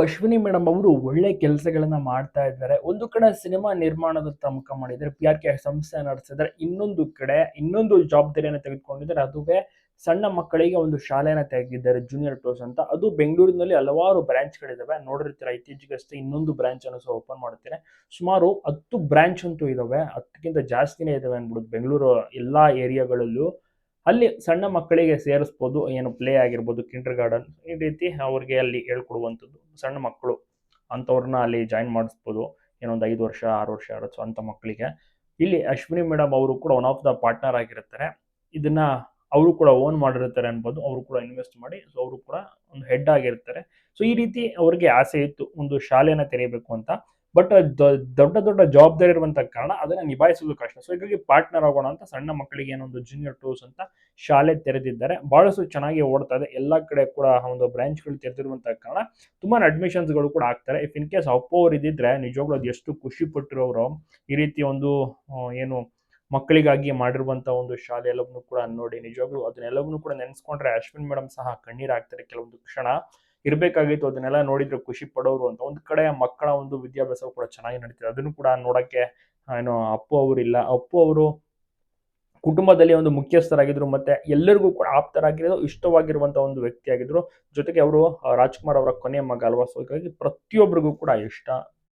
Ashwini madam ಅವರು ಒಳ್ಳೆ ಕೆಲಸಗಳನ್ನ ಮಾಡ್ತಾ ಇದ್ದಾರೆ. ಒಂದು ಕಡೆ ಸಿನಿಮಾ ನಿರ್ಮಾಣದತ್ತ ಮುಖ ಮಾಡಿದ್ದಾರೆ. ಪಿ.ಆರ್.ಕೆ. ಸಂಸ್ಥೆ ನಡೆಸಿದ್ದಾರೆ. ಇನ್ನೊಂದು ಕಡೆ ಇನ್ನೊಂದು ಜವಾಬ್ದಾರಿಯನ್ನ ತೆಗೆದುಕೊಂಡಿದ್ದಾರೆ. ಅದುವೇ ಸಣ್ಣ ಮಕ್ಕಳಿಗೆ ಒಂದು ಶಾಲೆನ ತೆಗೆದಿದ್ದಾರೆ ಜೂನಿಯರ್ ಟೋಸ್ ಅಂತ. ಅದು ಬೆಂಗಳೂರಿನಲ್ಲಿ ಹಲವಾರು ಬ್ರಾಂಚ್‌ಗಳಿದಾವೆ. ನೋಡಿರ್ತೀರಾ ಇತ್ತೀಚೆಗಷ್ಟೇ ಇನ್ನೊಂದು ಬ್ರಾಂಚ್ ಅನ್ನು ಸಹ ಓಪನ್ ಮಾಡುತ್ತಿದ್ದಾರೆ. ಸುಮಾರು 10 ಬ್ರಾಂಚ್ ಅಂತೂ ಇದಾವೆ. 10ಕ್ಕಿಂತ ಜಾಸ್ತಿನೇ ಇದಾವೆ ಅನ್ಬಿಡುತ್ತೆ ಬೆಂಗಳೂರು ಎಲ್ಲಾ ಏರಿಯಾಗಳಲ್ಲೂ. ಅಲ್ಲಿ ಸಣ್ಣ ಮಕ್ಕಳಿಗೆ ಸೇರಿಸ್ಬೋದು. ಏನು ಪ್ಲೇ ಆಗಿರ್ಬೋದು, ಕಿಂಡರ್ ಗಾರ್ಡನ್ ಈ ರೀತಿ ಅವ್ರಿಗೆ ಅಲ್ಲಿ ಹೇಳ್ಕೊಡುವಂಥದ್ದು. ಸಣ್ಣ ಮಕ್ಕಳು ಅಂಥವ್ರನ್ನ ಅಲ್ಲಿ ಜಾಯಿನ್ ಮಾಡಿಸ್ಬೋದು. ಏನೋ ಒಂದು 5 ವರ್ಷ, 6 ವರ್ಷ ಇರುತ್ತೆ. ಸೊ ಅಂಥ ಮಕ್ಕಳಿಗೆ. ಇಲ್ಲಿ ಅಶ್ವಿನಿ ಮೇಡಮ್ ಅವರು ಕೂಡ ಒನ್ ಆಫ್ ದ ಪಾರ್ಟ್ನರ್ ಆಗಿರ್ತಾರೆ. ಇದನ್ನ ಅವರು ಕೂಡ ಓನ್ ಮಾಡಿರ್ತಾರೆ ಅನ್ಬೋದು. ಅವರು ಕೂಡ ಇನ್ವೆಸ್ಟ್ ಮಾಡಿ ಸೊ ಅವರು ಕೂಡ ಒಂದು ಹೆಡ್ ಆಗಿರ್ತಾರೆ. ಸೊ ಈ ರೀತಿ ಅವ್ರಿಗೆ ಆಸೆ ಇತ್ತು ಒಂದು ಶಾಲೆನ ತೆರೀಬೇಕು ಅಂತ. ಬಟ್ ದೊಡ್ಡ ದೊಡ್ಡ ಜವಾಬ್ದಾರಿ ಇರುವಂತ ಕಾರಣ ಅದನ್ನ ನಿಭಾಯಿಸೋದು ಕಷ್ಟ. ಸೊ ಹೀಗಾಗಿ ಪಾರ್ಟ್ನರ್ ಆಗೋಣ ಅಂತ ಸಣ್ಣ ಮಕ್ಕಳಿಗೆ ಏನೊಂದು ಜೂನಿಯರ್ ಟೂರ್ಸ್ ಅಂತ ಶಾಲೆ ತೆರೆದಿದ್ದಾರೆ. ಬಹಳಷ್ಟು ಚೆನ್ನಾಗಿ ಓಡ್ತಾ ಇದೆ. ಎಲ್ಲಾ ಕಡೆ ಕೂಡ ಒಂದು ಬ್ರಾಂಚ್‌ಗಳು ತೆರೆದಿರುವಂತ ಕಾರಣ ತುಂಬಾನೇ ಅಡ್ಮಿಷನ್ಸ್‌ಗಳು ಕೂಡ ಆಗ್ತಾರೆ. ಇಫ್ ಇನ್ ಕೇಸ್ ಅಪ್ಪು ಅವರು ಇದ್ದಿದ್ರೆ ನಿಜವಾಗ್ಲೂ ಅದು ಎಷ್ಟು ಖುಷಿ ಪಟ್ಟಿರೋರು. ಈ ರೀತಿ ಒಂದು ಏನು ಮಕ್ಕಳಿಗಾಗಿ ಮಾಡಿರುವಂತ ಒಂದು ಶಾಲೆ ಎಲ್ಲವನ್ನೂ ಕೂಡ ನೋಡಿ ನಿಜವಾಗ್ಲೂ ಅದನ್ನೆಲ್ಲವನ್ನೂ ಕೂಡ ನೆನೆಸ್ಕೊಂಡ್ರೆ ಅಶ್ವಿನ್ ಮೇಡಮ್ ಸಹ ಕಣ್ಣೀರ್ ಹಾಕ್ತಾರೆ ಕೆಲವೊಂದು ಕ್ಷಣ. ಇರ್ಬೇಕಾಗಿತ್ತು ಅದನ್ನೆಲ್ಲ ನೋಡಿದ್ರೆ ಖುಷಿ ಪಡೋರು ಅಂತ. ಒಂದ್ ಕಡೆ ಮಕ್ಕಳ ಒಂದು ವಿದ್ಯಾಭ್ಯಾಸ ಕೂಡ ಚೆನ್ನಾಗಿ ನಡೀತಿದೆ. ಅದನ್ನು ಕೂಡ ನೋಡಕ್ಕೆ ಏನು ಅಪ್ಪು ಅವರಿಲ್ಲ. ಅಪ್ಪು ಅವರು ಕುಟುಂಬದಲ್ಲಿ ಒಂದು ಮುಖ್ಯಸ್ಥರಾಗಿದ್ರು ಮತ್ತೆ ಎಲ್ಲರಿಗೂ ಕೂಡ ಆಪ್ತರಾಗಿರೋ ಇಷ್ಟವಾಗಿರುವಂತ ಒಂದು ವ್ಯಕ್ತಿ ಆಗಿದ್ರು. ಜೊತೆಗೆ ಅವರು ರಾಜ್‌ಕುಮಾರ್ ಅವರ ಕೊನೆಯ ಮಗ ಅಲ್ವಾ. ಸೊ ಹೀಗಾಗಿ ಪ್ರತಿಯೊಬ್ಬರಿಗೂ ಕೂಡ ಇಷ್ಟ.